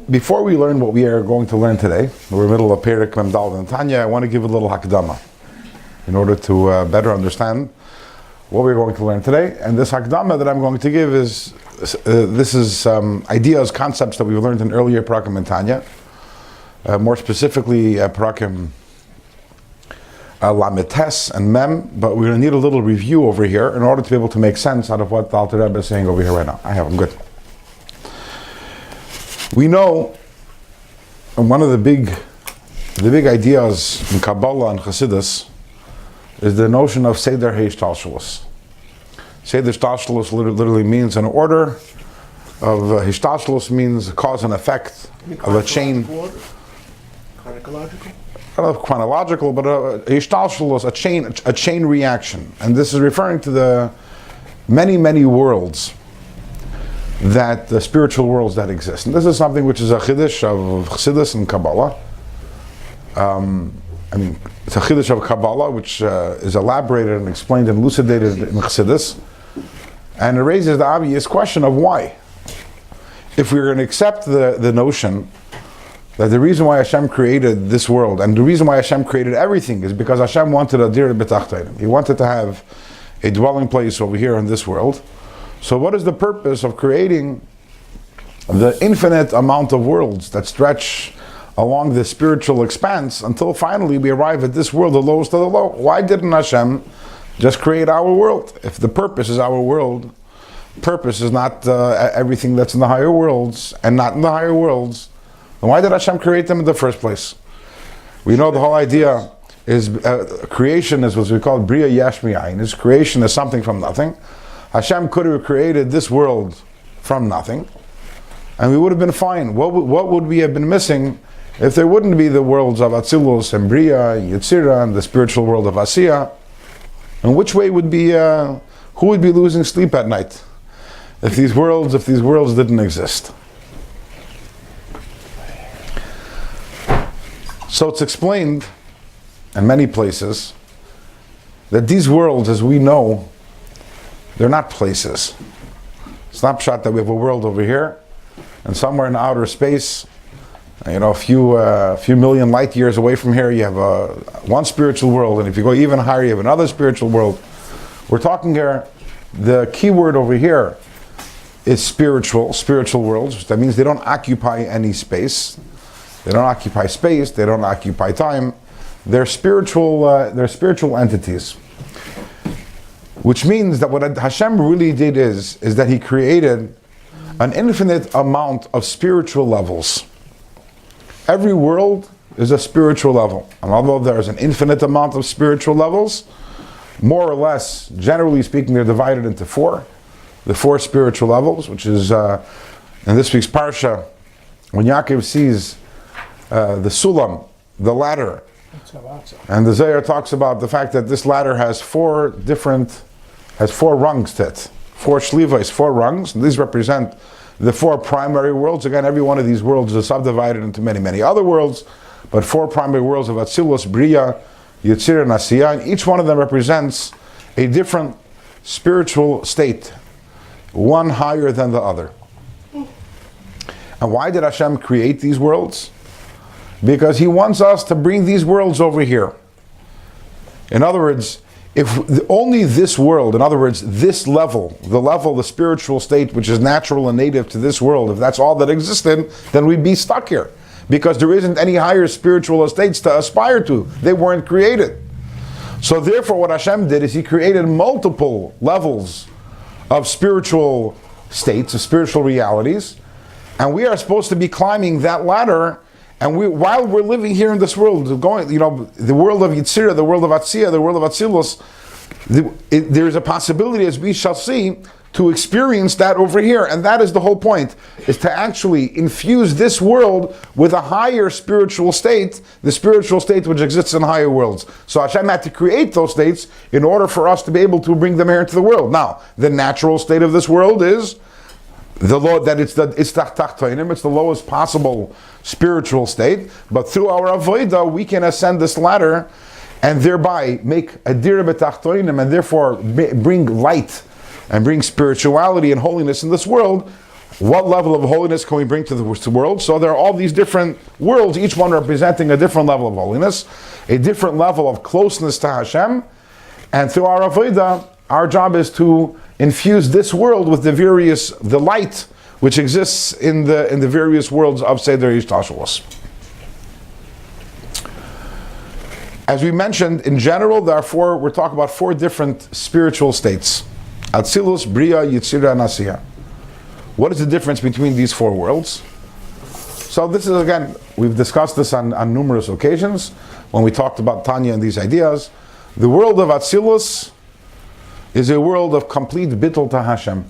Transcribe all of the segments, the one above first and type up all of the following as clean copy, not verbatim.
Before we learn what we are going to learn today, we're in the middle of Perek Mem Daled and Tanya. I want to give a little hakdama in order to better understand what we're going to learn today. And this hakdama that I'm going to give is ideas, concepts that we've learned in earlier Perakim and Tanya. More specifically, Perakim Lametes and Mem, but we're going to need a little review over here in order to be able to make sense out of what the Alter Rebbe is saying over here right now. I'm good. We know one of the big ideas in Kabbalah and Chassidus is the notion of Seder Hishtalshelus. Seder Hishtalshelus literally means an order of Hishtalshelus means cause and effect of a chain. Chronological? I don't know if chronological, but Hishtalshelus, a chain reaction. And this is referring to the many worlds, that the spiritual worlds that exist. And this is something which is a chiddush of Chassidus and Kabbalah. It's a chiddush of Kabbalah which is elaborated and explained and elucidated in Chassidus. And it raises the obvious question of why. If we're going to accept the notion that the reason why Hashem created this world and the reason why Hashem created everything is because Hashem wanted a dir b'tachtayim. He wanted to have a dwelling place over here in this world. So what is the purpose of creating the infinite amount of worlds that stretch along the spiritual expanse until finally we arrive at this world, the lowest of the low? Why didn't Hashem just create our world? If the purpose is our world, purpose is not everything that's in the higher worlds and not in the higher worlds, then why did Hashem create them in the first place? We know the whole idea is creation is what we call Bria Yesh Mi'ayin. His creation is something from nothing. Hashem could have created this world from nothing, and we would have been fine. What would we have been missing if there wouldn't be the worlds of Atzilus and Bria, Yetzira, and the spiritual world of Asiya? And which way would be, who would be losing sleep at night if these worlds didn't exist? So it's explained in many places that these worlds, as we know, they're not places. It's not shot that we have a world over here, and somewhere in outer space, a few million light years away from here, you have one spiritual world, and if you go even higher, you have another spiritual world. We're talking here, the key word over here is spiritual worlds. That means they don't occupy any space. They don't occupy space. They don't occupy time. They're spiritual entities. Which means that what Hashem really did is that He created an infinite amount of spiritual levels. Every world is a spiritual level. And although there's an infinite amount of spiritual levels, more or less, generally speaking, they're divided into four. The four spiritual levels, which is, in this week's Parsha, when Yaakov sees the Sulam, the ladder, and the Zohar talks about the fact that this ladder has four rungs to it. Four shlivos, four rungs. And these represent the four primary worlds. Again, every one of these worlds is subdivided into many other worlds, but four primary worlds of Atzilus, Bria, Yetzirah, and Asiya, and each one of them represents a different spiritual state, one higher than the other. And why did Hashem create these worlds? Because He wants us to bring these worlds over here. In other words, if only this world, in other words, this level, the spiritual state which is natural and native to this world, if that's all that existed, then we'd be stuck here. Because there isn't any higher spiritual estates to aspire to. They weren't created. So therefore what Hashem did is He created multiple levels of spiritual states, of spiritual realities, and we are supposed to be climbing that ladder. And while we're living here in this world, the world of Yetzirah, the world of Asiya, the world of Atzilus, there is a possibility, as we shall see, to experience that over here. And that is the whole point, is to actually infuse this world with a higher spiritual state, the spiritual state which exists in higher worlds. So Hashem had to create those states in order for us to be able to bring them here into the world. Now, the natural state of this world is the law that it's the lowest possible spiritual state, but through our avodah we can ascend this ladder and thereby make a dir b'tachtoinim, and therefore bring light and bring spirituality and holiness in this world What level of holiness can we bring to the world? So there are all these different worlds, each one representing a different level of holiness, a different level of closeness to Hashem. And through our avodah, our job is to infuse this world with the light which exists in the various worlds of Seder Yishtashalos. As we mentioned, in general, we're talking about 4 different spiritual states: Atzilus, Bria, Yitzira, and Asiyah. What is the difference between these 4 worlds? So this is, again, we've discussed this on numerous occasions when we talked about Tanya and these ideas. The world of Atzilus is a world of complete bittul to Hashem.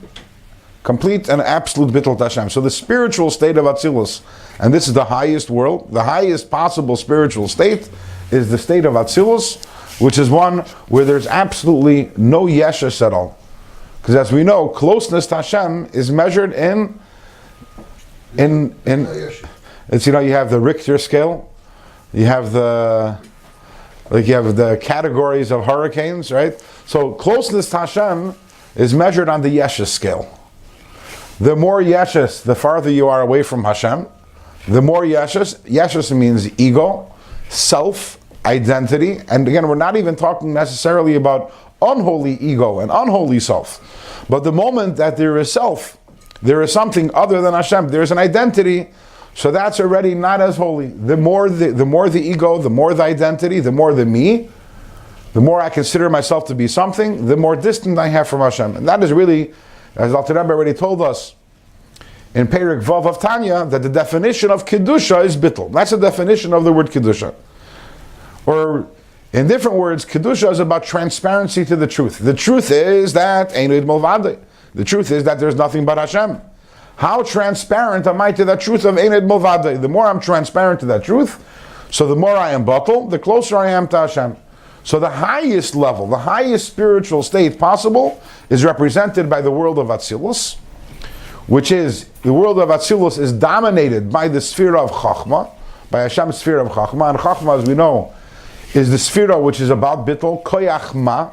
Complete and absolute bittul to Hashem. So the spiritual state of Atzilus, and this is the highest world, the highest possible spiritual state, is the state of Atzilus, which is one where there's absolutely no yeshus at all. Because as we know, closeness to Hashem is measured in it's, you have the Richter scale, you have the categories of hurricanes, right? So closeness to Hashem is measured on the yeshus scale. The more yeshus, the farther you are away from Hashem. The more yeshus means ego, self, identity, and again, we're not even talking necessarily about unholy ego and unholy self. But the moment that there is self, there is something other than Hashem, there's an identity, so that's already not as holy. The more the ego, the more the identity, the more the me, the more I consider myself to be something, the more distant I have from Hashem. And that is really, as Alter Rebbe already told us in Perek Vav of Tanya, that the definition of Kedusha is bittul. That's the definition of the word Kedusha. Or, in different words, Kedusha is about transparency to the truth. The truth is that Einid Mulvadeh. The truth is that there's nothing but Hashem. How transparent am I to that truth of Einid Mulvadeh? The more I'm transparent to that truth, so the more I am batel, the closer I am to Hashem. So the highest level, the highest spiritual state possible is represented by the world of Atzilus, which is, the world of Atzilus is dominated by the sphere of Chachma, by Hashem's sphere of Chachma, and Chachma, as we know, is the sphera which is about bittul, koyach ma.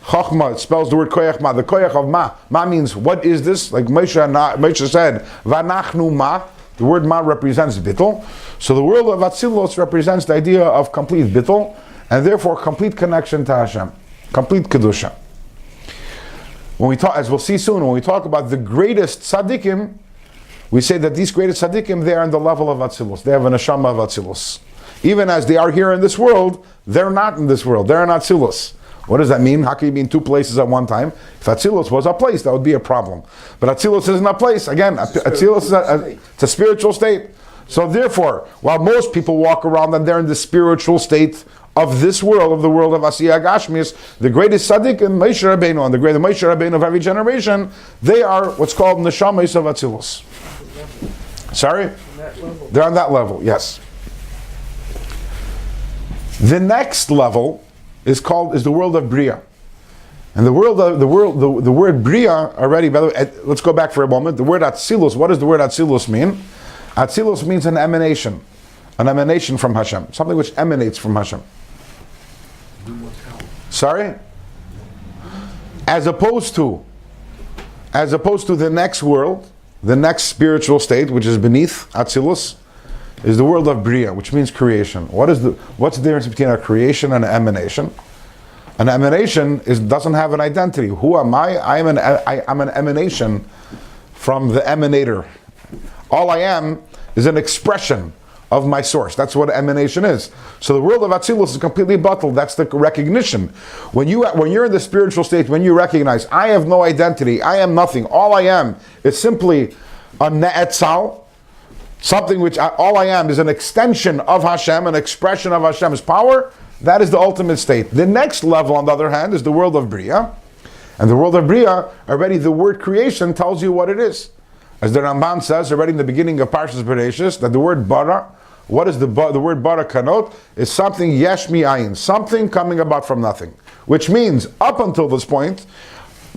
Chachma, it spells the word koyach ma, the koyach of ma. Ma means, what is this? Like Moshe said, vanachnu ma. The word ma represents bittul. So the world of Atzilus represents the idea of complete bittul, and therefore complete connection to Hashem, complete kedusha. When we talk, as we'll see soon, when we talk about the greatest tzaddikim, we say that these greatest tzaddikim, they are in the level of Atzilus. They have an neshama of Atzilus. Even as they are here in this world, they're not in this world. They're in Atzilus. What does that mean? How can you be in 2 places at one time? If Atzilus was a place, that would be a problem. But Atzilus isn't a place. Again, Atzilus is it's a spiritual state. So therefore, while most people walk around and they're in the spiritual state of this world, of the world of Asiyah Gashmias, the greatest tzaddik and Moshe Rabbeinu, and the greatest Moshe Rabbeinu of every generation, they are what's called neshamas of Atzilus. Sorry? They're on that level, yes. The next level is the world of Bria. And the word Bria already, by the way, let's go back for a moment. The word Atzilus, what does the word Atzilus mean? Atzilus means an emanation from Hashem, something which emanates from Hashem. Sorry? As opposed to the next world, the next spiritual state, which is beneath Atzilus, is the world of Bria, which means creation. What's the difference between a creation and an emanation? An emanation doesn't have an identity. Who am I? I'm an emanation from the emanator. All I am is an expression of my source. That's what emanation is. So the world of Atzilus is completely bottled. That's the recognition. When you're in the spiritual state, when you recognize, I have no identity, I am nothing, all I am is simply a ne'etzal, something which all I am is an extension of Hashem, an expression of Hashem's power. That is the ultimate state. The next level, on the other hand, is the world of Bria. And the world of Bria, already the word creation tells you what it is. As the Ramban says, already in the beginning of Parshas Bereshis, that the word bara, what is the word bara kanot? Is something yesh mi'ayin, something coming about from nothing. Which means, up until this point,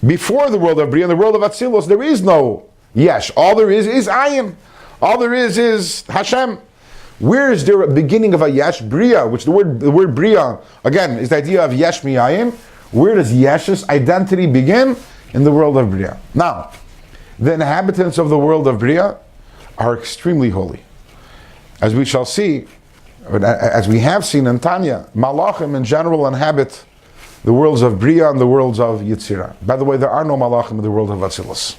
before the world of Bria, in the world of Atzilus, there is no yesh. All there is ayin. All there is Hashem. Where is there a beginning of a yesh? Bria, which the word bria, again, is the idea of yesh mi'ayin. Where does yesh's identity begin? In the world of Bria. Now, the inhabitants of the world of Bria are extremely holy. As we shall see, as we have seen in Tanya, Malachim in general inhabit the worlds of Bria and the worlds of Yitzira. By the way, there are no Malachim in the world of Atzilus.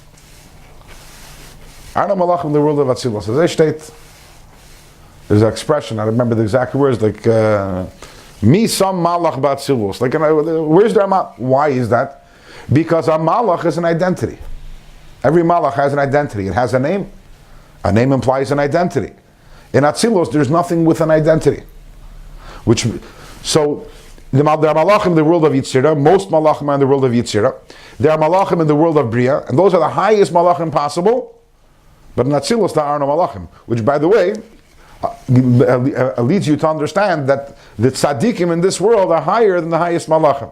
There are no Malachim in the world of Atzilus. As I state, there's an expression, I remember the exact words, like, Mi sam malach b'Atzilus. Like, where's their malach? Why is that? Because a malach is an identity. Every malach has an identity. It has a name. A name implies an identity. In Atzilus, there's nothing with an identity. So, there are malachim in the world of Yitzira. Most malachim are in the world of Yitzira. There are malachim in the world of Bria, and those are the highest malachim possible. But in Atzilus, there are no malachim. Which, by the way, leads you to understand that the tzaddikim in this world are higher than the highest malachim.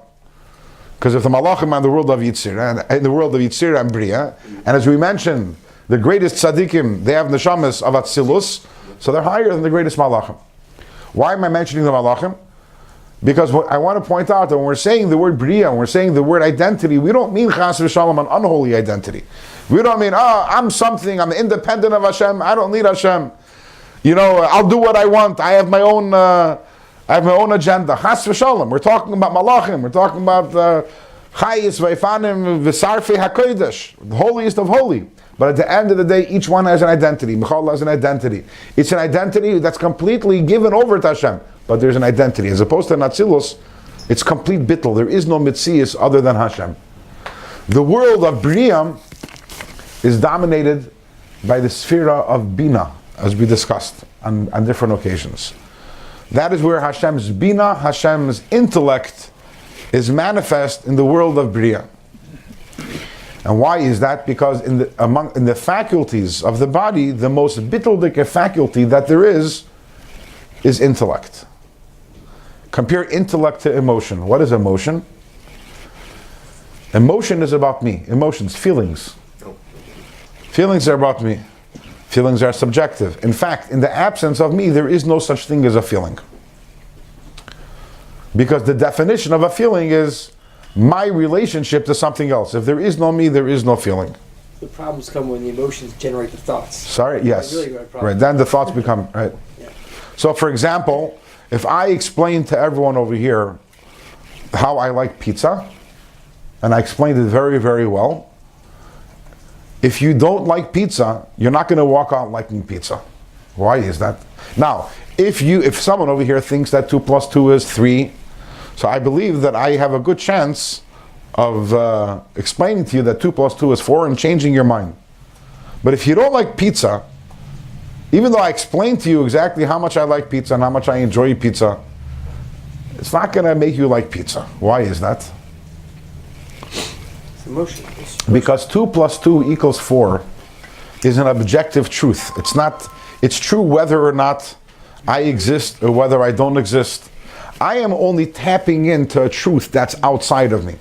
Because if the malachim are in the world of Yitzira, and in the world of Yitzira and Bria, and as we mentioned, the greatest tzaddikim, they have neshamas of Atzilus, so they're higher than the greatest malachim. Why am I mentioning the malachim? Because what I want to point out that when we're saying the word Bria, when we're saying the word identity, we don't mean chas v'shalom an unholy identity. We don't mean, I'm something, I'm independent of Hashem, I don't need Hashem. I'll do what I want. I have my own agenda. Chas v'shalom. We're talking about malachim. We're talking about chayis v'efanim v'sarfei hakodesh, the holiest of holy. But at the end of the day, each one has an identity. Michal has an identity. It's an identity that's completely given over to Hashem. But there's an identity. As opposed to Atzilus, it's complete bittul. There is no mitzias other than Hashem. The world of Bria is dominated by the sphera of Bina, as we discussed on different occasions. That is where Hashem's Bina, Hashem's intellect, is manifest in the world of Bria. And why is that? Because in the faculties of the body, the most bittuldike faculty that there is intellect. Compare intellect to emotion. What is emotion? Emotion is about me. Emotions, feelings. Feelings are about me. Feelings are subjective. In fact, in the absence of me, there is no such thing as a feeling. Because the definition of a feeling is my relationship to something else. If there is no me, there is no feeling. The problems come when the emotions generate the thoughts. Sorry, yes. Really right, then the thoughts become, right. Yeah. So for example, if I explain to everyone over here how I like pizza, and I explained it very, very well, if you don't like pizza, you're not going to walk out liking pizza. Why is that? Now, if someone over here thinks that 2 + 2 is 3, so I believe that I have a good chance of explaining to you that 2 + 2 is 4 and changing your mind. But if you don't like pizza, even though I explained to you exactly how much I like pizza and how much I enjoy pizza, it's not going to make you like pizza. Why is that? It's emotion. Because 2 + 2 = 4 is an objective truth. It's true whether or not I exist or whether I don't exist. I am only tapping into a truth that's outside of me.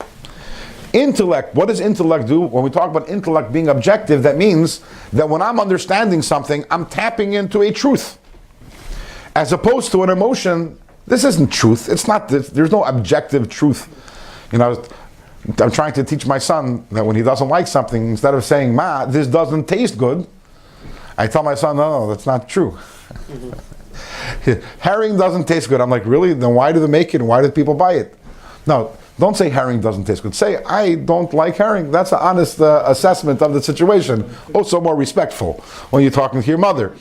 Intellect, what does intellect do? When we talk about intellect being objective, that means that when I'm understanding something, I'm tapping into a truth. As opposed to an emotion, this isn't truth. It's not this. There's no objective truth. I'm trying to teach my son that when he doesn't like something, instead of saying, "Ma, this doesn't taste good," I tell my son, no, that's not true. Herring doesn't taste good. I'm like, really? Then why do they make it and why do people buy it? No, don't say herring doesn't taste good. Say, I don't like herring. That's an honest assessment of the situation. Also more respectful when you're talking to your mother.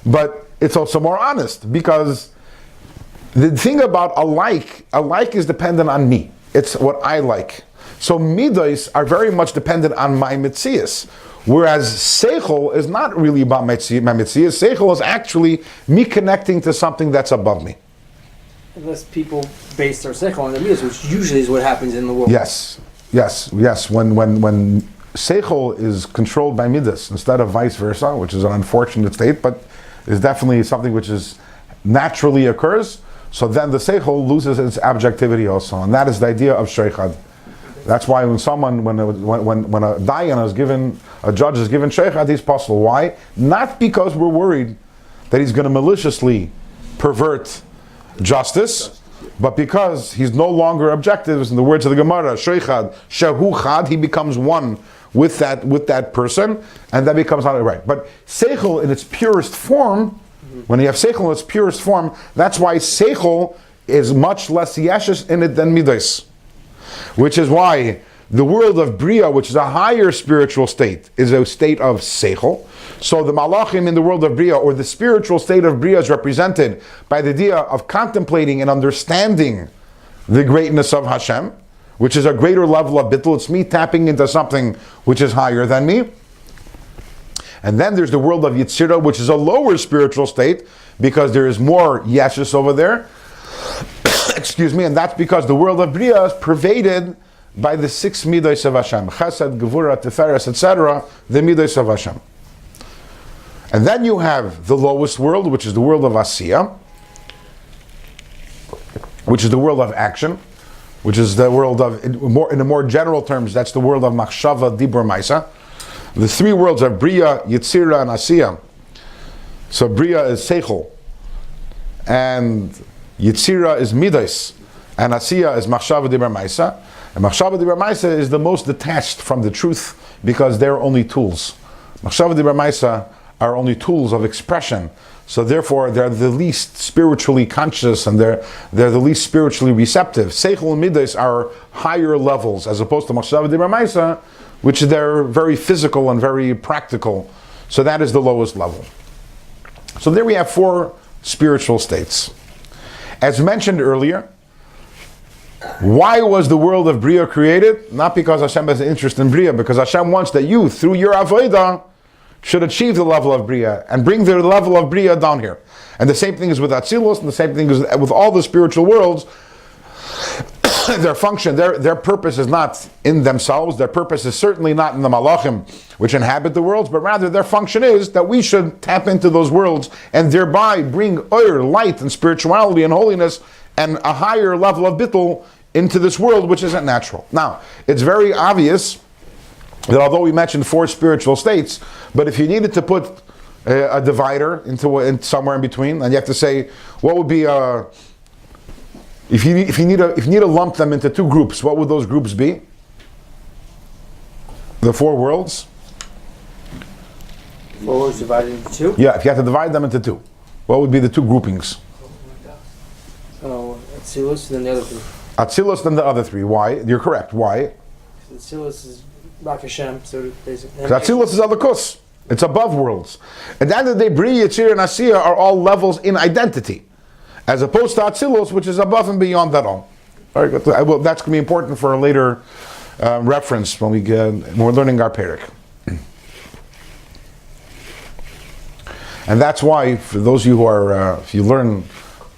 But it's also more honest, because the thing about a like is dependent on me. It's what I like. So midos are very much dependent on my mitzias. Whereas seichel is not really about my mitzias. Seichel is actually me connecting to something that's above me. Unless people base their seichel on their midas, which usually is what happens in the world. Yes. When seichel is controlled by midas instead of vice versa, which is an unfortunate state, but is definitely something which is naturally occurs. So then the seichel loses its objectivity also, and that is the idea of sheichad. That's why when a dayan is given, a judge is given sheichad, he's possible. Why? Not because we're worried that he's going to maliciously pervert justice, but because he's no longer objective. In the words of the Gemara, sheichad shehu chad, he becomes one with that person, and that becomes not right. But seichel in its purest form, when you have seichel in its purest form, that's why seichel is much less yeshes in it than midas. Which is why the world of Bria, which is a higher spiritual state, is a state of seichel. So the malachim in the world of Bria, or the spiritual state of Bria, is represented by the idea of contemplating and understanding the greatness of Hashem, which is a greater level of bittul. It's me tapping into something which is higher than me. And then there's the world of Yitzira, which is a lower spiritual state, because there is more yeshus over there. Excuse me, and that's because the world of Bria is pervaded by the 6 midos of Hashem. Chesed, Gevura, Tiferes, etc., the midos of Hashem. And then you have the lowest world, which is the world of Asiya, which is the world of action, which is the world of, in a more general terms, that's the world of Machshava, Dibur, Maisa. The 3 worlds of Bria, Yitzira, and Asiya. So Bria is Seichel, and Yitzira is Midas, and Asiya is Machshava, Dibur, Maisa. And Machshava, Dibur, Maisa is the most detached from the truth, because they're only tools. Machshava, Dibur, Maisa are only tools of expression. So therefore, they're the least spiritually conscious, and they're the least spiritually receptive. Seichel and Midas are higher levels, as opposed to Machshava Dibur Maisa, which they're very physical and very practical. So that is the lowest level. So there we have 4 spiritual states. As mentioned earlier, why was the world of Bria created? Not because Hashem has an interest in Bria, because Hashem wants that you, through your avodah, should achieve the level of Bria and bring the level of Bria down here. And the same thing is with Atzilus, and the same thing is with all the spiritual worlds. Their function, their purpose is not in themselves. Their purpose is certainly not in the Malachim, which inhabit the worlds, but rather their function is that we should tap into those worlds and thereby bring oil, light, and spirituality and holiness and a higher level of bittul into this world, which isn't natural. Now, it's very obvious that although we mentioned 4 spiritual states, but if you needed to put a divider into somewhere in between, and you have to say what would be if you need to lump them into 2 groups, what would those groups be? The 4 worlds. 4 worlds divided into 2. Yeah, if you had to divide them into 2, what would be the 2 groupings? Oh, Atzilus, then the other 3. Atzilus, then the other 3. Why? You're correct. Why? Atzilus is Baal Shem, so basically. Atzilus is Alakus. It's above worlds. At the end of the day, Bria, Yitzir, and Asiya are all levels in identity, as opposed to Atzilus, which is above and beyond that all. Very good. That's going to be important for a later reference when we're learning our Perek. And that's why, for those of you who are, if you learn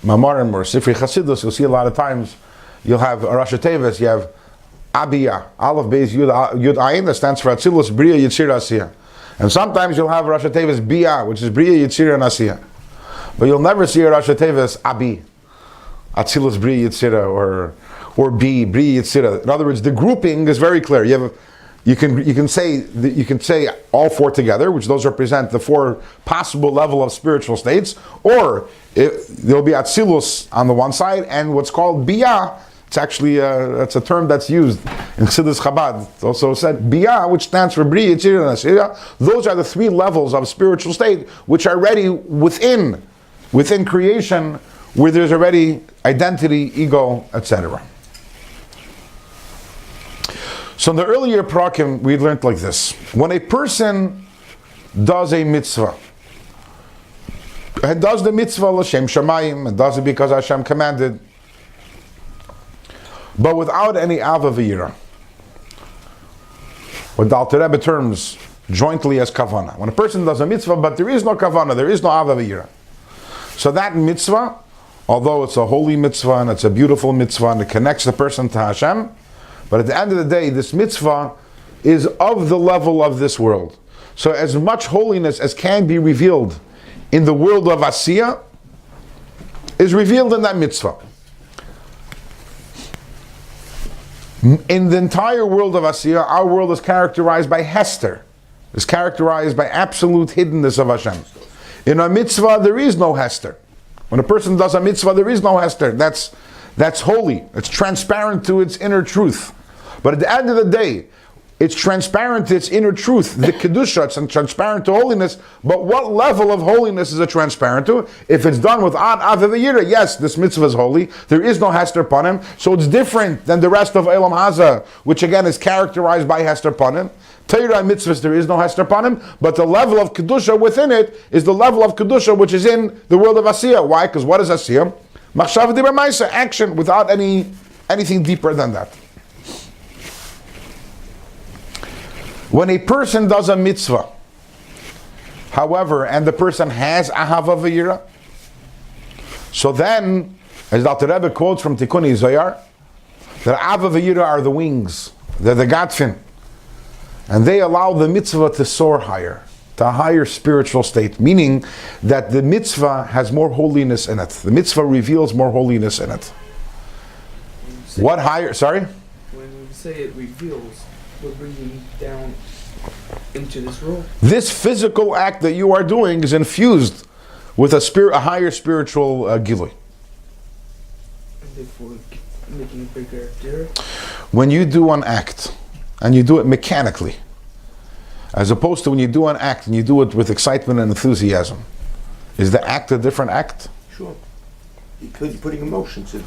Mamarim or Sifri Chasidus, you'll see a lot of times you'll have Rosh Tevis, you have Abiyah, Aleph Beis Yud Ayin, that stands for Atzilus, Bria, Yitzir, Asiya. And sometimes you'll have Rosh Tevis Biyah, which is Bria, Yitzir, and Asiya. But you'll never see a Rosh Tevis Abi, Atzilus, Bria, Yitzira, or B, Bria, Yitzira. In other words, the grouping is very clear. You can say all 4 together, which those represent the 4 possible level of spiritual states, or there'll be Atzilus on the one side, and what's called Biyah. It's actually that's a term that's used in Chassidus Chabad. It's also said Biyah, which stands for Bria, Yitzira, and Asiya. Those are the 3 levels of spiritual state which are already within creation, where there's already identity, ego, etc. So in the earlier prakim, we learned like this: when a person does a mitzvah, and does the mitzvah l'shem shamayim, and does it because Hashem commanded, but without any ava v'yira, what the Alter Rebbe terms jointly as kavana. When a person does a mitzvah, but there is no kavana, there is no ava v'yira, so that mitzvah, although it's a holy mitzvah and it's a beautiful mitzvah and it connects the person to Hashem, but at the end of the day, this mitzvah is of the level of this world. So as much holiness as can be revealed in the world of Asiya is revealed in that mitzvah. In the entire world of Asiya, our world is characterized by Hester. It's characterized by absolute hiddenness of Hashem. In a mitzvah, there is no Hester. When a person does a mitzvah, there is no Hester. That's holy. It's transparent to its inner truth. But at the end of the day, It's transparent to its inner truth, the Kedusha, it's transparent to holiness, but what level of holiness is it transparent to? If it's done with Ad Avavayira, yes, this mitzvah is holy, there is no Hester Panim, so it's different than the rest of Elam Haza, which again is characterized by Hester Panim. Torah mitzvahs, there is no Hester Panim, but the level of Kedusha within it is the level of Kedusha which is in the world of Asiyah. Why? Because what is Asiyah? Machshav Dibur Maisa, action, without anything deeper than that. When a person does a mitzvah, however, and the person has ahava v'yira, so then, as Dr. Rebbe quotes from Tikkun Zohar, that ahava v'yira are the wings, they're the gatfin, and they allow the mitzvah to soar higher, to a higher spiritual state, meaning that the mitzvah has more holiness in it. The mitzvah reveals more holiness in it. What higher? Sorry? When you say it reveals, we're bringing down into this world. This physical act that you are doing is infused with a higher spiritual gilui. And therefore making a bigger dirt. When you do an act, and you do it mechanically, as opposed to when you do an act and you do it with excitement and enthusiasm, is the act a different act? Sure. Because you're putting emotions in.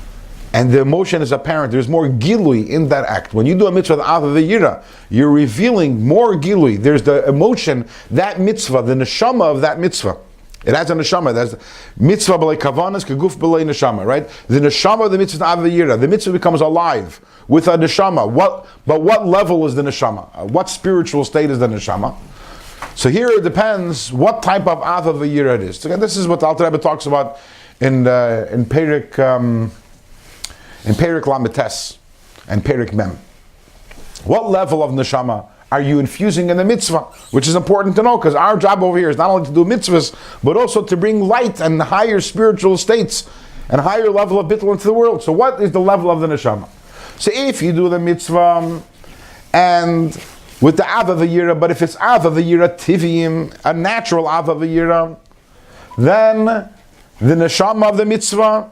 And the emotion is apparent. There's more gilui in that act. When you do a mitzvah with avavayira, you're revealing more gilui. There's the emotion, that mitzvah, the neshama of that mitzvah. It has a neshama. There's mitzvah b'lei kavanas, keguf b'lei neshama, right? The neshama of the mitzvah is avavayira. The mitzvah becomes alive with a neshama. But what level is the neshama? What spiritual state is the neshama? So here it depends what type of avavayira it is. So again, this is what the Alter Rebbe talks about in Perik. In Perik Lamites and Perik Mem. What level of neshama are you infusing in the mitzvah? Which is important to know, because our job over here is not only to do mitzvahs, but also to bring light and higher spiritual states and higher level of bittul into the world. So what is the level of the neshama? So if you do the mitzvah and with the avavayira, but if it's avavayira tivim, a natural avavayira, then the neshama of the mitzvah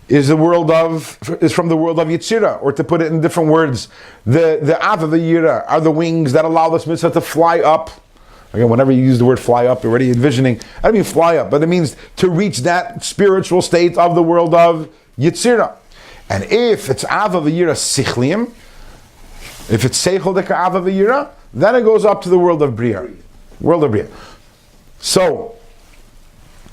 is from the world of Yitzira, or to put it in different words, the Avavayira are the wings that allow this mitzvah to fly up. Again, whenever you use the word fly up, you're already envisioning, I don't mean fly up, but it means to reach that spiritual state of the world of Yitzira. And if it's Avavayira Sichlim, if it's Seichel Deka Avavayira, then it goes up to the world of Bria. World of Bria. So,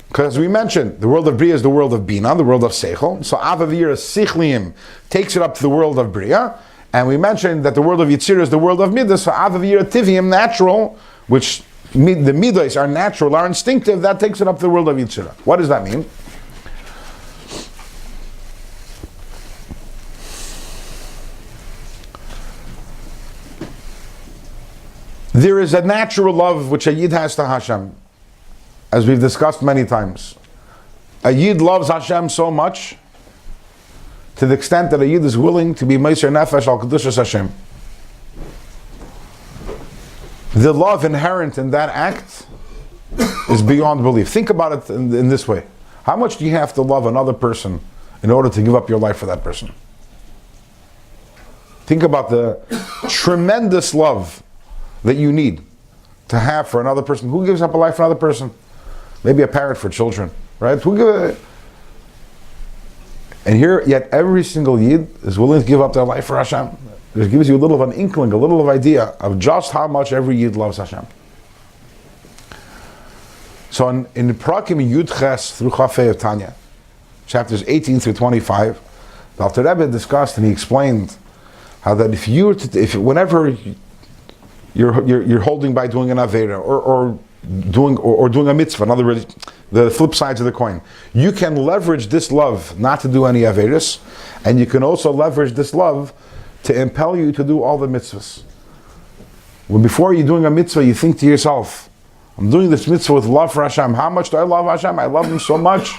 because we mentioned, the world of Bria is the world of Bina, the world of Seichel. So Avavayira Sichliim takes it up to the world of Bria. And we mentioned that the world of Yitzir is the world of Midas. So Avavayira Tivim, natural, which the Midas are natural, are instinctive, that takes it up to the world of Yitzir. What does that mean? There is a natural love which a Yid has to Hashem, as we've discussed many times. A Yid loves Hashem so much, to the extent that a Yid is willing to be Meiser Nefesh al Kedushas Hashem. The love inherent in that act is beyond belief. Think about it in this way. How much do you have to love another person in order to give up your life for that person? Think about the tremendous love that you need to have for another person. Who gives up a life for another person? Maybe a parent for children, right? And here, yet every single Yid is willing to give up their life for Hashem. It gives you a little of an inkling, a little of idea of just how much every Yid loves Hashem. So in Prakim Yud Ches through Chafei of Tanya, chapters 18 through 25, the Alter Rebbe discussed and he explained how that whenever you're holding by doing an Avera or doing a mitzvah, in other words, the flip sides of the coin, you can leverage this love not to do any Averis, and you can also leverage this love to impel you to do all the mitzvahs. When before you're doing a mitzvah, you think to yourself, I'm doing this mitzvah with love for Hashem. How much do I love Hashem? I love Him so much,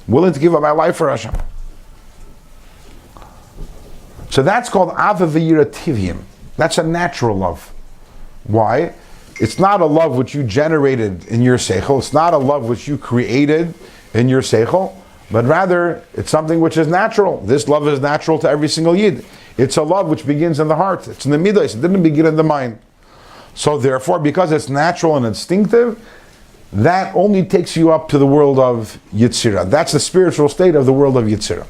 I'm willing to give up my life for Hashem. So that's called Avavayira Tivim. That's a natural love. Why? It's not a love which you generated in your seichel. It's not a love which you created in your seichel, but rather it's something which is natural. This love is natural to every single Yid. It's a love which begins in the heart. It's in the midas. It didn't begin in the mind. So therefore, because it's natural and instinctive, that only takes you up to the world of Yitzira. That's the spiritual state of the world of Yitzira.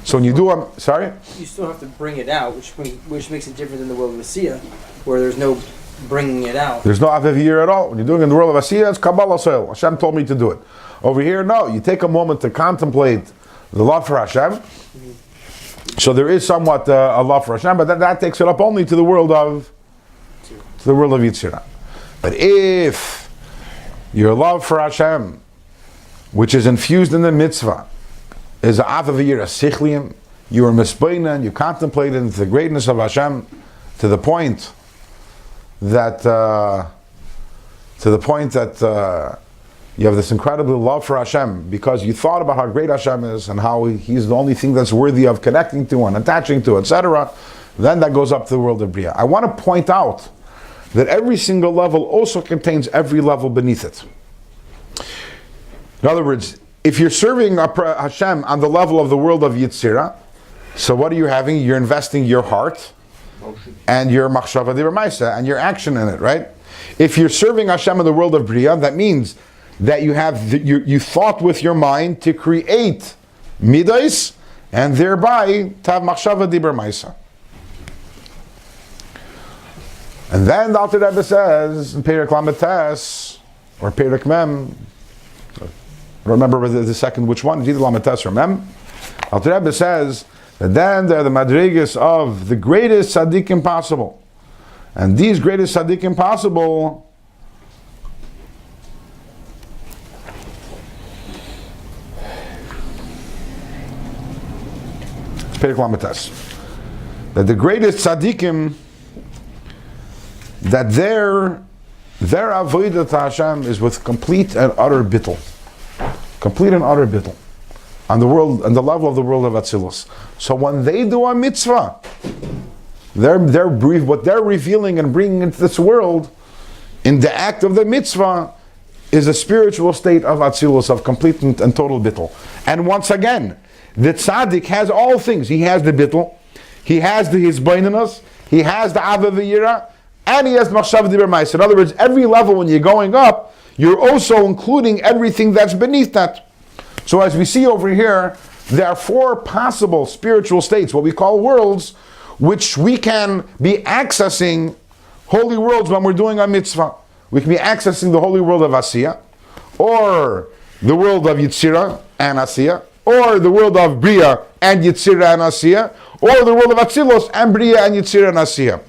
So when you do sorry? You still have to bring it out, which makes it different than the world of Asiya, where there's no bringing it out. There's no Avivir at all. When you're doing it in the world of Asiya, it's Kabbalah soil. Hashem told me to do it. Over here, no. You take a moment to contemplate the love for Hashem. Mm-hmm. So there is somewhat a love for Hashem, but that takes it up only to the world of Yitzira. But if your love for Hashem, which is infused in the mitzvah, is a avavir, a sichlium, you are misbeinan, you contemplate into the greatness of Hashem to the point that you have this incredible love for Hashem because you thought about how great Hashem is and how He's the only thing that's worthy of connecting to and attaching to, etc. Then that goes up to the world of Bria. I want to point out that every single level also contains every level beneath it. In other words, if you're serving Hashem on the level of the world of Yitzira, so what are you having? You're investing your heart and your machshava d'ramaisa and your action in it, right? If you're serving Hashem in the world of Bria, that means that you have you thought with your mind to create midas and thereby to have machshava d'ramaisa. And then the Alter Rebbe says in Perek Lametes or Perek Mem, I don't remember the second which one, it's either Lametes or Mem. Alter Rebbe says that then they're the madrigas of the greatest tzaddikim possible. And these greatest tzaddikim possible it's Perek Lametes. That the greatest tzaddikim, that their avodah to Hashem is with complete and utter bittul. Complete and utter bittul. On the world, on the level of the world of Atzilus. So when they do a mitzvah, what they're revealing and bringing into this world, in the act of the mitzvah, is a spiritual state of Atzilus, of complete and total bittul. And once again, the tzaddik has all things. He has the bittul, he has the hisbaininus, he has the avaviyira, and he has machshav d'bermais. In other words, every level when you're going up, you're also including everything that's beneath that. So as we see over here, there are 4 possible spiritual states, what we call worlds, which we can be accessing holy worlds when we're doing a mitzvah. We can be accessing the holy world of Asiya, or the world of Yitzira and Asiya, or the world of Bria and Yitzira and Asiya, or the world of Atzilos and Bria and Yitzira and Asiya.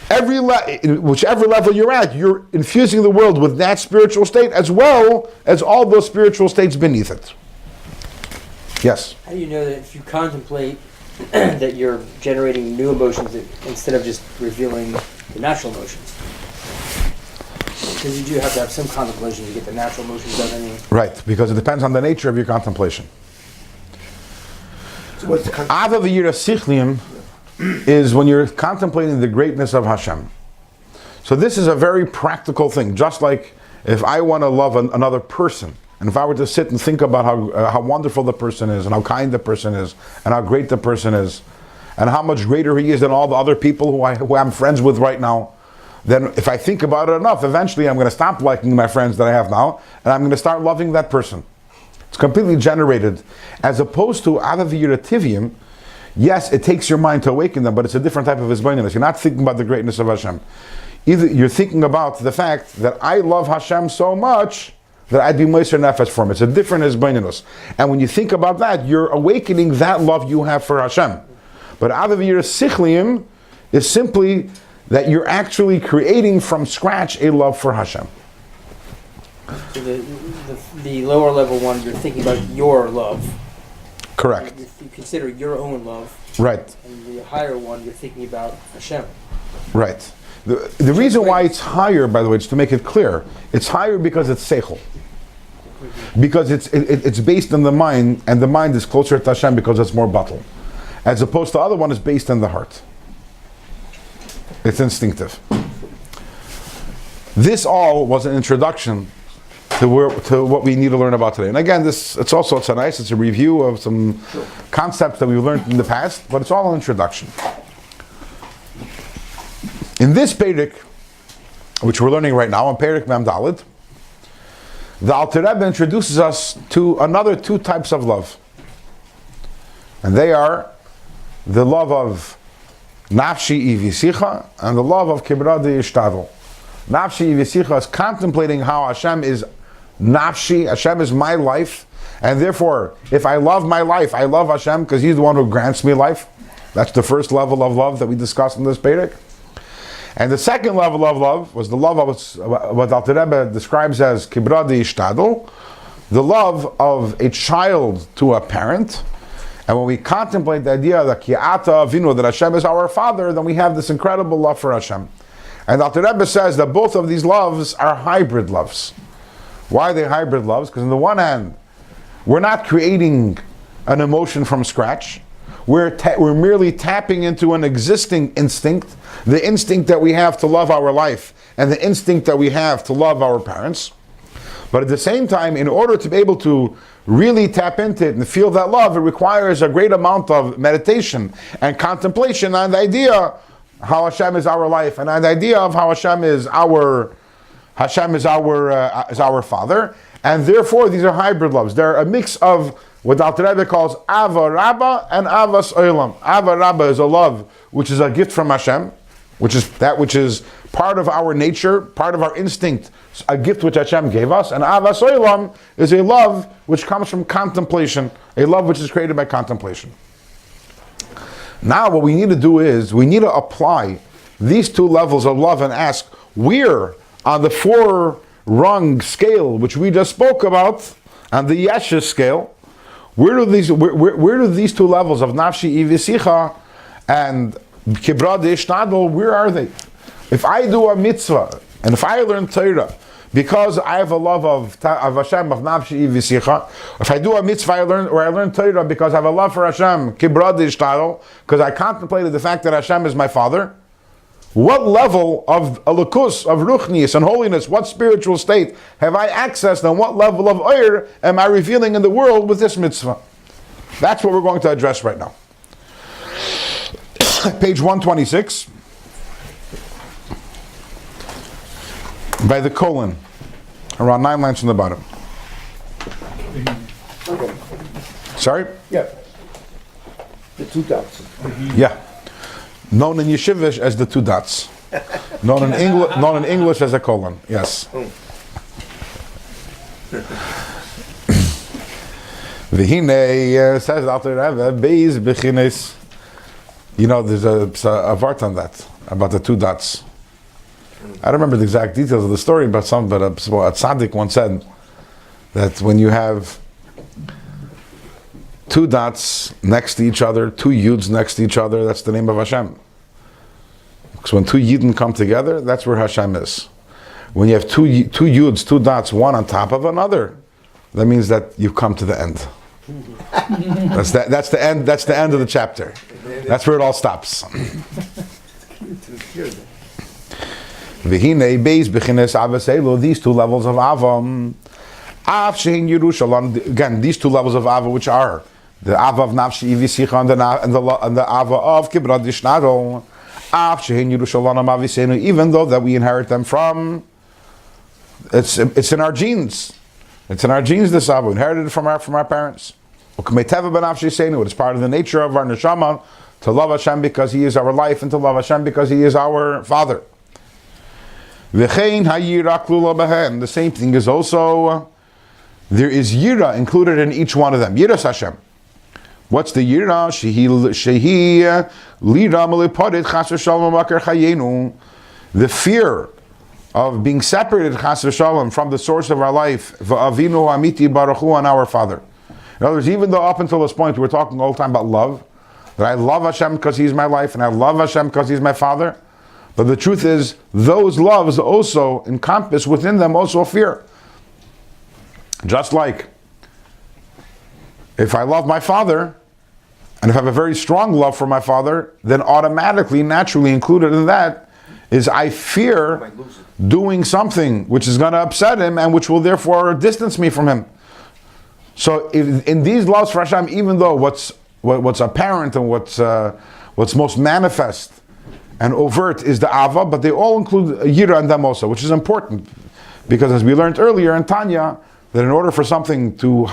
Whichever level you're at, you're infusing the world with that spiritual state as well as all those spiritual states beneath it. Yes? How do you know that if you contemplate that you're generating new emotions instead of just revealing the natural emotions? Because you do have to have some contemplation to get the natural emotions done anyway. Right, because it depends on the nature of your contemplation. So what's the Avaviyira sichlium is when you're contemplating the greatness of Hashem. So this is a very practical thing. Just like if I want to love another person, and if I were to sit and think about how wonderful the person is, and how kind the person is, and how great the person is, and how much greater he is than all the other people who I'm friends with right now, then if I think about it enough, eventually I'm going to stop liking my friends that I have now, and I'm going to start loving that person. It's completely generated. As opposed to Avaviyira Tivium, yes, it takes your mind to awaken them, but it's a different type of hisbaininus. You're not thinking about the greatness of Hashem. Either you're thinking about the fact that I love Hashem so much that I'd be moiser nefesh for him. It's a different hisbaininus. And when you think about that, you're awakening that love you have for Hashem. But avaviyira sichlium is simply that you're actually creating from scratch a love for Hashem. So the lower level one, you're thinking about your love. Correct. You consider your own love. Right. And the higher one, you're thinking about Hashem. Right. The reason why it's higher, by the way, is to make it clear, it's higher because it's seichel. Because it's based on the mind, and the mind is closer to Hashem because it's more batal. As opposed to the other one is based on the heart. It's instinctive. This all was an introduction to what we need to learn about today. And again, it's a review of some concepts that we've learned in the past, but it's all an introduction. In this Perek, which we're learning right now, in Perek Mem Dalet, the Alter Rebbe introduces us to another two types of love. And they are the love of Nafshi Ivisicha and the love of Kibradi Ishtadl. Nafshi Ivisicha is contemplating how Hashem is Nafshi, Hashem is my life, and therefore, if I love my life, I love Hashem because He's the one who grants me life. That's the first level of love that we discussed in this Perek. And the second level of love was the love of what Alter Rebbe describes as Kibradi Ishtadl, the love of a child to a parent. And when we contemplate the idea that Ki'ata Avinu, that Hashem is our Father, then we have this incredible love for Hashem. And Alter Rebbe says that both of these loves are hybrid loves. Why are they hybrid loves? Because on the one hand, we're not creating an emotion from scratch. We're merely tapping into an existing instinct, the instinct that we have to love our life, and the instinct that we have to love our parents. But at the same time, in order to be able to really tap into it and feel that love, it requires a great amount of meditation and contemplation on the idea how Hashem is our life, and on the idea of how Hashem is our Father, and therefore these are hybrid loves. They're a mix of what Alter Rebbe calls Ava Rabba and Avas Olam. Ava Rabba is a love which is a gift from Hashem, which is part of our nature, part of our instinct, a gift which Hashem gave us. And Avas Olam is a love which comes from contemplation, a love which is created by contemplation. Now what we need to do is, we need to apply these two levels of love and ask, where on the four-rung scale, which we just spoke about, on the Yeshes scale, where do these two levels of Nafshi Ivisicha and Kibrad Ishtadl, where are they? If I do a mitzvah, and if I learn Torah, because I have a love of Hashem, of Nafshi Ivisicha, if I do a mitzvah, I learn Torah because I have a love for Hashem, Kibrad Ishtadl, because I contemplated the fact that Hashem is my Father, what level of alakus, of ruchnius and holiness, what spiritual state have I accessed, and what level of oir am I revealing in the world with this mitzvah? That's what we're going to address right now. Page 126, by the colon, around 9 lines from the bottom. Okay. Sorry? Yeah. The two dots. Yeah. Known in Yeshivish as the two dots. known in English as a colon. Yes. V'hinei says Alter Rebbe Beis Bechines. You know, there's a vart on that about the two dots. I don't remember the exact details of the story, but a tzaddik once said that when you have two dots next to each other, two yuds next to each other, that's the name of Hashem. Because when two yidden come together, that's where Hashem is. When you have two yuds, two dots, one on top of another, that means that you've come to the end. That's the end. That's the end of the chapter. That's where it all stops. V'hinei beis b'chines avaselu. These two levels of Ava. Av shein Yerushalayim. Again, these two levels of Ava, which are the Ava of Nafshi Ivisicha and the Ava of Kibrad Ishtadl. Av shein Yerushalayim avisenu. Even though that we inherit them from, it's in our genes. It's in our genes. This Ava, we inherited it from our parents. It's part of the nature of our neshama to love Hashem because He is our life, and to love Hashem because He is our Father. The same thing is also, there is Yira included in each one of them. Yiras Hashem. What's the Yira? The fear of being separated chas v'shalom from the source of our life, v'avinu amiti baruch hu, and our Father. In other words, even though up until this point we're talking all the time about love, that I love Hashem because He's my life, and I love Hashem because He's my Father, but the truth is, those loves also encompass within them also fear. Just like, if I love my Father, and if I have a very strong love for my Father, then automatically, naturally included in that, is I fear Might lose it. doing something which is going to upset him and which will therefore distance me from him. So in these loves for Hashem, even though what's apparent and what's most manifest and overt is the Ava, but they all include Yira and them also, which is important. Because as we learned earlier in Tanya, that in order for something to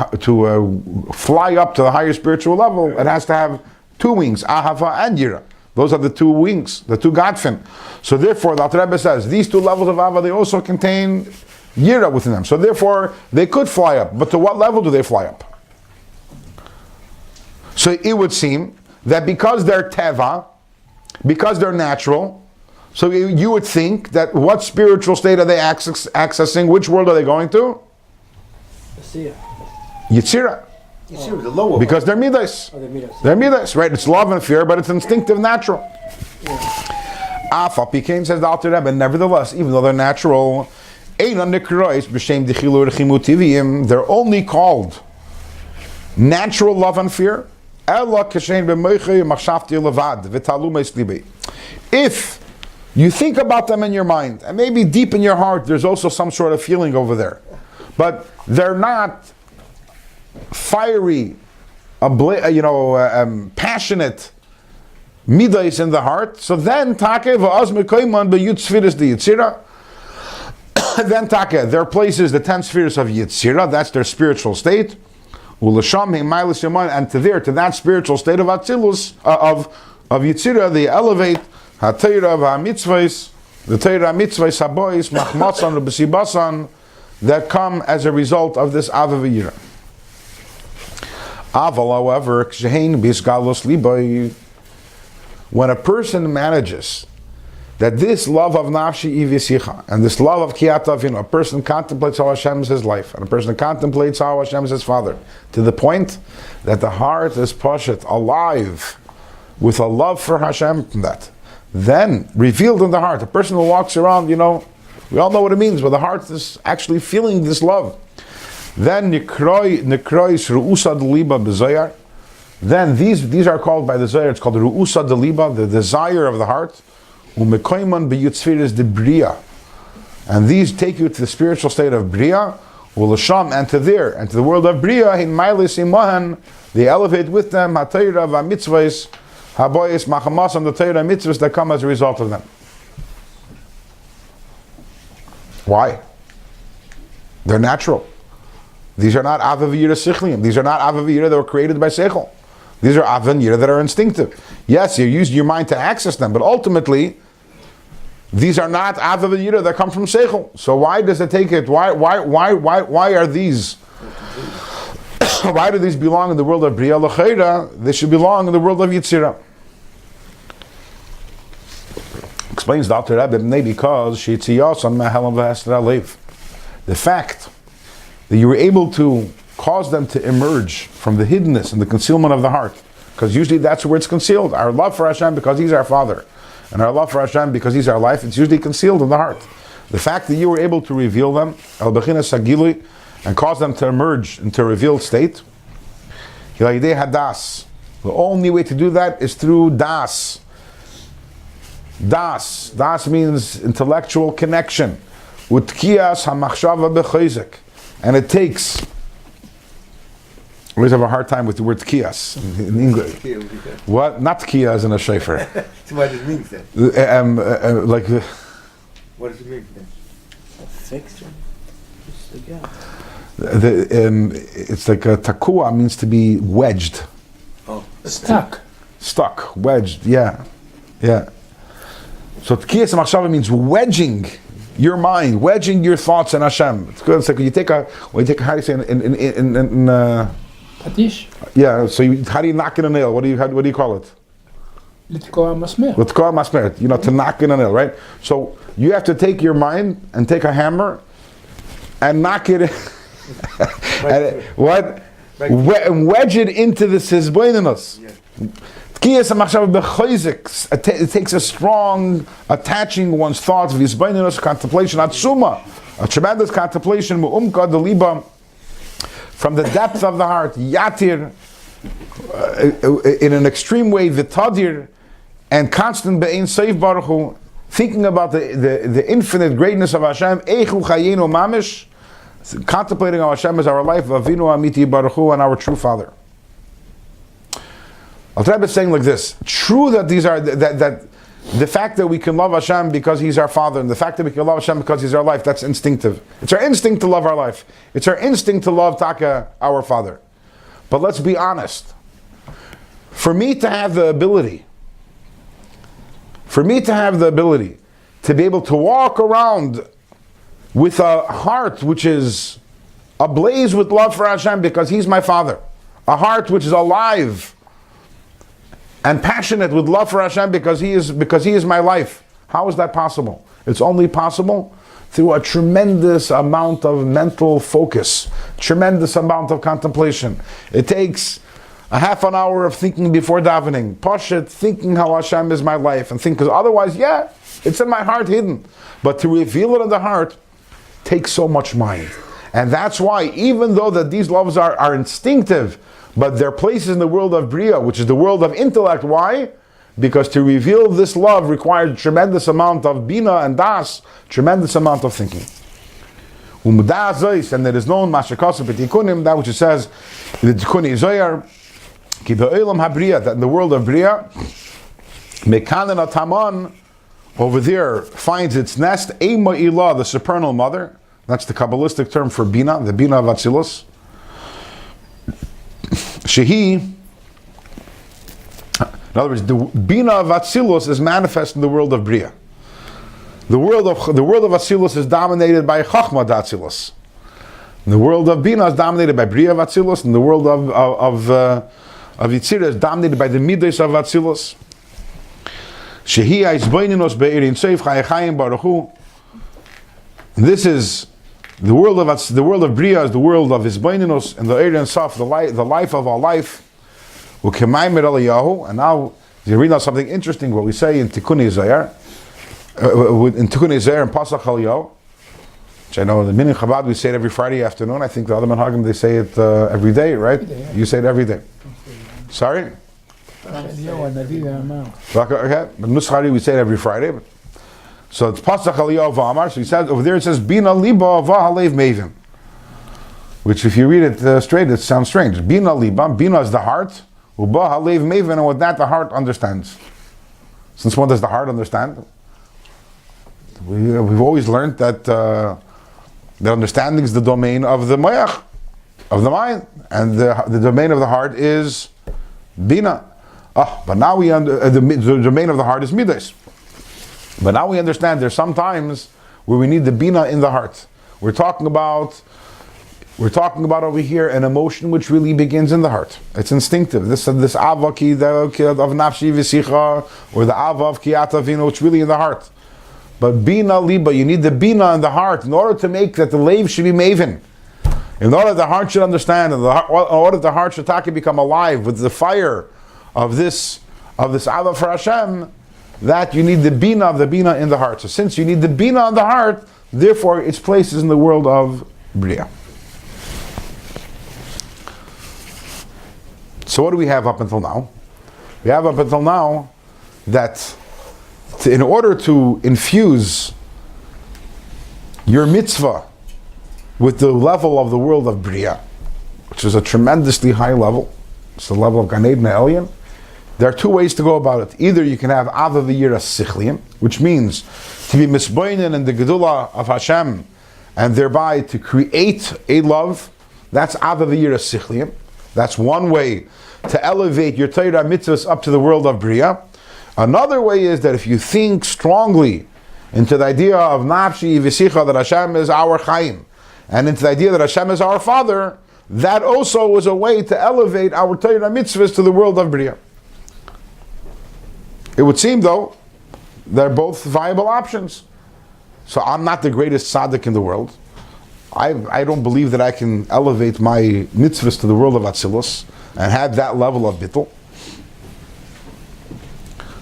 fly up to the higher spiritual level, it has to have two wings, Ahava and Yira. Those are the two wings, the two Godfin. So therefore, the Alter Rebbe says, these two levels of Ava, they also contain Yira within them. So therefore, they could fly up. But to what level do they fly up? So it would seem that because they're Teva, because they're natural, so you would think that what spiritual state are they accessing? Which world are they going to? Yitzira. You see, the lower Because they're midas. Oh, they're midas. They're midas, right? It's love and fear, but it's instinctive, natural. Afal Pikain says the Alter Rebbe, nevertheless, even though they're natural, they're only called natural love and fear. If you think about them in your mind, and maybe deep in your heart, there's also some sort of feeling over there, but they're not fiery, passionate midas in the heart. So then, then their places, the 10 spheres of Yitzira, that's their spiritual state. And to that spiritual state of Atzilus, of Yitzira, they elevate HaTeira v'HaMitzvahs, the Teira Mitzvahs Habois, Machmatzan v'Besibasan, that come as a result of this Ava v'Yira. Aval, however, when a person manages that this love of Nafshi Ivisicha and this love of Kiyat Avinu, a person contemplates how Hashem is his life, and a person contemplates how Hashem is his father, to the point that the heart is pashat, alive, with a love for Hashem from that. Then, revealed in the heart, a person who walks around, we all know what it means, but the heart is actually feeling this love. Then then these are called by the Zohar, it's called the Ru'usa de Liba, the desire of the heart. And these take you to the spiritual state of Bria, and to the world of Bria, they elevate with them HaTeira v'Mitzvahs, Habois Machamasam, the Teira Mitzvahs that come as a result of them. Why? They're natural. These are not Ava v'Yira Sichliim. These are not Ava v'Yira that were created by Seichel. These are Ava v'Yira that are instinctive. Yes, you use your mind to access them, but ultimately, these are not Ava v'Yira that come from Seichel. So why does it take it? Why are these? Why do these belong in the world of Bria L'Cheira? They should belong in the world of Yitzira. Explains the Alter Rebbe, because Sheitziyos Mehelam v'Hesed Alev. The fact that you were able to cause them to emerge from the hiddenness and the concealment of the heart, because usually that's where it's concealed. Our love for Hashem because He's our Father, and our love for Hashem because He's our life, it's usually concealed in the heart. The fact that you were able to reveal them, al bechina sagili, and cause them to emerge into a revealed state, hilayidei hadas. The only way to do that is through das. Das means intellectual connection. Utkiyas hamachshava bechayzik. And it takes, I always have a hard time with the word kiyas in English. What? Not kiyas in a shofar. So what does it mean then? Like, What does it mean then? Fixed. it's like a takua means to be wedged. Oh. Stuck. Stuck, wedged, yeah. So tkiyas machshava means wedging your mind, wedging your thoughts in Hashem. It's good. It's like when you take a how do you say in Patish. yeah. So how do you knock in a nail? What do you call it? Litkoa masmer. Let's call it masmer. To knock in a nail, right? So you have to take your mind and take a hammer and knock it. And wedge it into the sisboinus. It takes a strong attaching one's thoughts, visboinus, contemplation, atsuma, a tremendous contemplation, mu'umka de liba, from the depth of the heart, yatir, in an extreme way, vitadir, and constant be'ein seif baruch hu, thinking about the infinite greatness of Hashem, Eichu Chayenu Mamish, contemplating on Hashem as our life, Avinu Amiti Baruch Hu, and our true Father. I'll try by saying like this: true that these are that the fact that we can love Hashem because He's our Father, and the fact that we can love Hashem because He's our life, that's instinctive. It's our instinct to love our life. It's our instinct to love Taka, our Father. But let's be honest. For me to have the ability to be able to walk around with a heart which is ablaze with love for Hashem because He's my Father, a heart which is alive and passionate with love for Hashem because He is my life. How is that possible? It's only possible through a tremendous amount of mental focus, tremendous amount of contemplation. It takes a half an hour of thinking before davening, Pashat, thinking how Hashem is my life, and think, because otherwise, yeah, it's in my heart hidden. But to reveal it in the heart takes so much mind. And that's why, even though that these loves are instinctive, but they're places in the world of Bria, which is the world of intellect. Why? Because to reveal this love requires a tremendous amount of bina and das, tremendous amount of thinking. And there is known that which it says in the Tikkuni Zoyar, that in the world of Bria, Mekanan Ataman over there finds its nest, Eima Ilah, the supernal mother. That's the Kabbalistic term for Bina, the Bina of Atzilus. Shehi, in other words, the Bina of Atzilus is manifest in the world of Bria. The world of Atzilus is dominated by Chachma Atzilus. The world of Bina is dominated by Bria of Atzilus, and the world of Yitzira is dominated by the Midas of Atzilus. Shehi Aizbaininus Be'irin Seif Chayachayim Baruch Hu. This is the world of Bria is the world of Izbaininus, and the Erin Saf, the life of our life. And now you read out something interesting. What we say in Tikkuni Zayar, in Tikkuni Zayar and Pasach Haliyahu, which I know in the Minyan Chabad we say it every Friday afternoon. I think the other Manhagim they say it every day, right? Every day, yeah. You say it every day. Sorry? Okay, but Nuschari we say it every Friday. So it's Pasach Haliyahu V'Amar. So he says over there it says Bina Liba V'Halev Mevin, which if you read it straight it sounds strange. Bina Liba, Bina is the heart. Uba Halev Mevin, and with that the heart understands. Since when does the heart understand? We've always learned that that understanding is the domain of the mayach, of the mind, and the domain of the heart is Bina. But now the domain of the heart is Midas. But now we understand there's some times where we need the Bina in the heart. We're talking about over here an emotion which really begins in the heart. It's instinctive. This ava ki of nafshi v'sicha, or the ava of kiyat avinu, it's really in the heart. But Bina liba, you need the Bina in the heart in order to make that the lave should be maven. In order the heart should understand, and in order the heart should become alive with the fire of this ava for Hashem, that you need the Bina in the heart. So since you need the Bina in the heart, therefore its place is in the world of Bria. So what do we have up until now? We have up until now that in order to infuse your mitzvah with the level of the world of Bria, which is a tremendously high level, it's the level of Gan Eden Elyon, there are two ways to go about it. Either you can have Ava V'Yira Sichliim, which means to be misboinen in the Gedula of Hashem, and thereby to create a love. That's Ava V'Yira Sichliim. That's one way to elevate your Torah mitzvahs up to the world of Bria. Another way is that if you think strongly into the idea of Nafshi V'Sicha, that Hashem is our Chaim, and into the idea that Hashem is our Father, that also was a way to elevate our Torah mitzvahs to the world of Bria. It would seem, though, they're both viable options. So I'm not the greatest tzaddik in the world. I don't believe that I can elevate my mitzvahs to the world of Atzilus and have that level of bittul.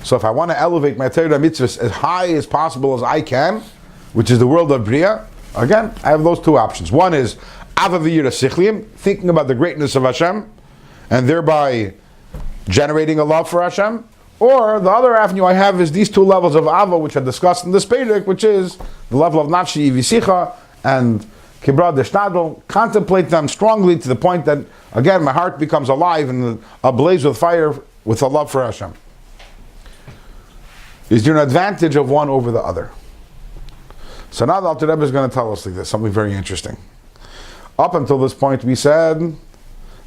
So if I want to elevate my Torah mitzvahs as high as possible as I can, which is the world of Bria, again, I have those two options. One is Ava V'Yira Sichliim, thinking about the greatness of Hashem, and thereby generating a love for Hashem. Or the other avenue I have is these two levels of Ava, which are discussed in this Perek, which is the level of Nafshi Visicha and Kibra Deshtadl. Contemplate them strongly to the point that, again, my heart becomes alive and ablaze with fire with a love for Hashem. Is there an advantage of one over the other? So now the Alter Rebbe is going to tell us like this, something very interesting. Up until this point, we said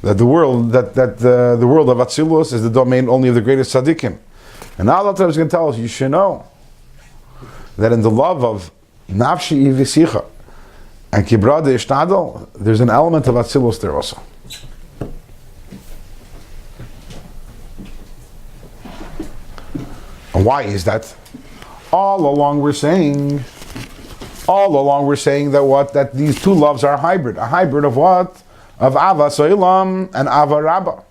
that the world the world of Atzilus is the domain only of the greatest tzaddikim. And now the Alter Rebbe is going to tell us, you should know that in the love of Nafshi Visicha and Kibra De'ishtadel, there's an element of Atzilus there also. And why is that? All along we're saying that these two loves are a hybrid of what? Of Ava Soilam and Ava Rabba.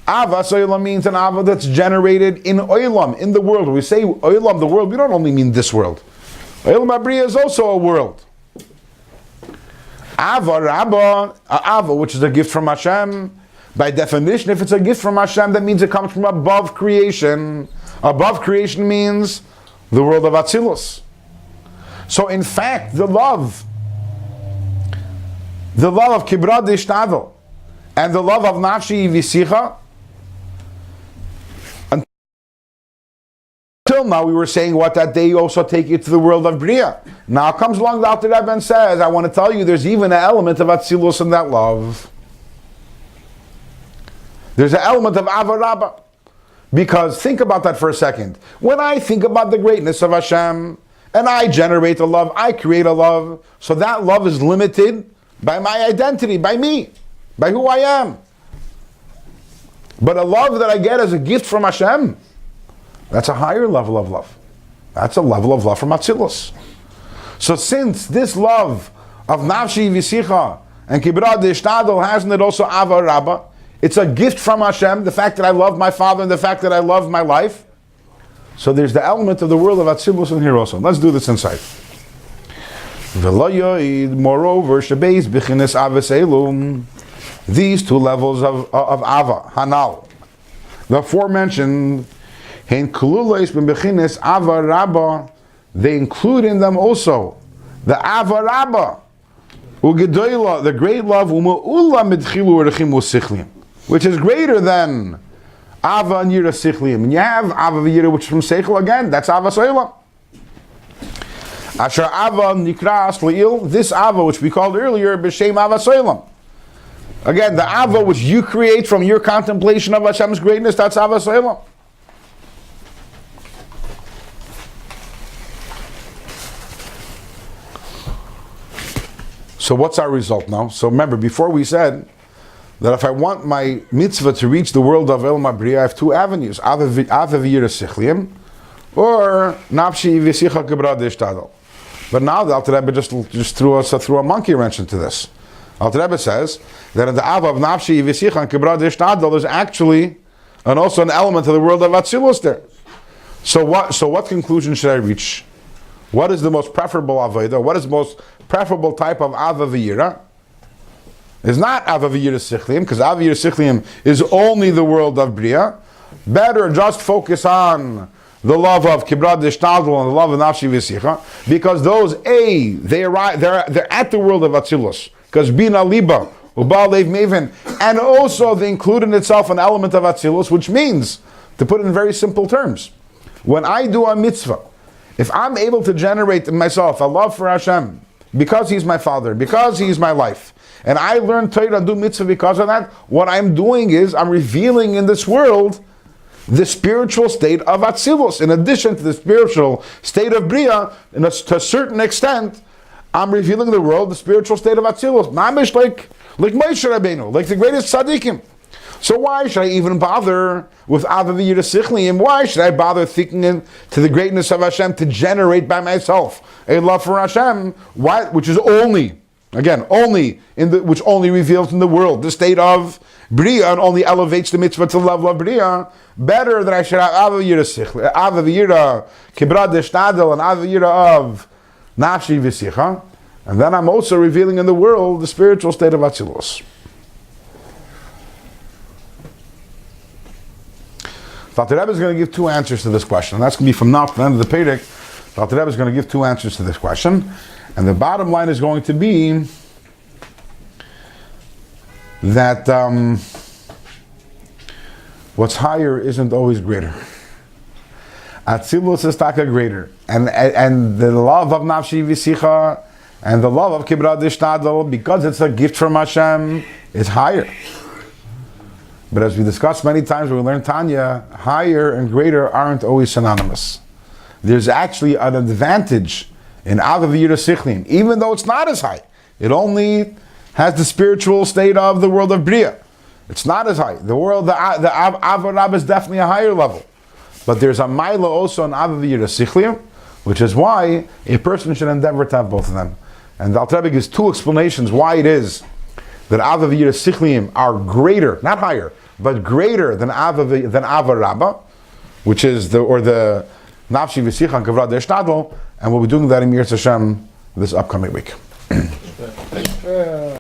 Ava Soilam means an Ava that's generated in Oilam, in the world. When we say Oilam, the world, we don't only mean this world. Oilam Abriya is also a world. Ava Rabba, Ava, which is a gift from Hashem. By definition, if it's a gift from Hashem, that means it comes from above creation. Above creation means the world of Atzilus. So in fact, the love of Kibra De'ishtadel and the love of Nafshi Visicha, until now we were saying that they also take you to the world of Bria. Now comes along the Alter Rebbe and says, I want to tell you there's even an element of Atzilus in that love. There's an element of Ava Rabba. Because think about that for a second. When I think about the greatness of Hashem, and I generate a love, I create a love, so that love is limited by my identity, by me, by who I am. But a love that I get as a gift from Hashem, that's a higher level of love. That's a level of love from Atzilus. So since this love of Nafshi Visicha and Kibra De'ishtadel has in it also Ava Rabba, it's a gift from Hashem, the fact that I love my father and the fact that I love my life. So there's the element of the world of Atzilus in here also. Let's do this inside. Moreover, these two levels of Ava, Hanal, the aforementioned, they include in them also the Ava Rabba, the great love, which is greater than Ava and Yira Sichliim. And you have Ava Yira, which is from Seichel again, that's Ava Soilam. Asher Ava Nikras Le'il, this Ava, which we called earlier, B'Shem Ava Soilam. Again, the Ava which you create from your contemplation of Hashem's greatness, that's Ava Soilam. So what's our result now? So remember, before we said that if I want my mitzvah to reach the world of El Mabriya, I have two avenues, Ava V'Yira Sichliim, or Nafshi V'Sicha Kibra De'ishtadel. But now the Alter Rebbe just threw a monkey wrench into this. Alter Rebbe says that in the Ava of Nafshi V'Sicha and Kibra De'ishtadel, there's actually also an element of the world of Atzilus there. So what conclusion should I reach? What is the most preferable Avodah? What is the most preferable type of Ava V'Yira? It's not Ava V'Yira Sichliim, because Ava V'Yira Sichliim is only the world of Bria. Better just focus on the love of Kibra De'ishtadel and the love of Nafshi V'Sicha, because those, they're at the world of Atzilus, because Bina Liba, Baal Shem Tov Library, and also they include in itself an element of Atzilus, which means, to put it in very simple terms, when I do a mitzvah, if I'm able to generate in myself a love for Hashem, because He's my Father, because He's my life, and I learn Torah and do mitzvah because of that, what I'm doing is I'm revealing in this world the spiritual state of Atzilus. In addition to the spiritual state of Bria, to a certain extent, I'm revealing in the world the spiritual state of Atzilus. Mamish like Moshe Rabbeinu, like the greatest tzaddikim. So why should I even bother with Ava V'Yira Sichliim? Why should I bother thinking into the greatness of Hashem to generate by myself a love for Hashem? Why? Which is only which only reveals in the world the state of Bria and only elevates the mitzvah to the level of Bria. Better that I should have Ava V'Yira Sichliim, Ava V'Yira Kibra De'ishtadel, and Ava V'Yira of Nafshi V'Sicha, and then I'm also revealing in the world the spiritual state of Atzilus. So Alter Rebbe is going to give two answers to this question. And that's going to be from now to the end of the Perek. So Alter Rebbe is going to give two answers to this question. And the bottom line is going to be that what's higher isn't always greater. Atzilus is taka greater. And the love of Nafshi V'sicha and the love of Kibbra Dishtadl, because it's a gift from Hashem, is higher. But as we discussed many times when we learned Tanya, higher and greater aren't always synonymous. There's actually an advantage in Avav Yira Sichlim, even though it's not as high. It only has the spiritual state of the world of Bria. It's not as high. The world, the Avarab is definitely a higher level. But there's a Maila also in Avav Yira Sichlim, which is why a person should endeavor to have both of them. And the Alter Rebbe gives two explanations why it is that Avav Yira Sichlim are greater, not higher, but greater than Avarabba, which is the Nafshi V'sicha and Kavra De'eshtadl, and we'll be doing that in Yirtz Hashem this upcoming week.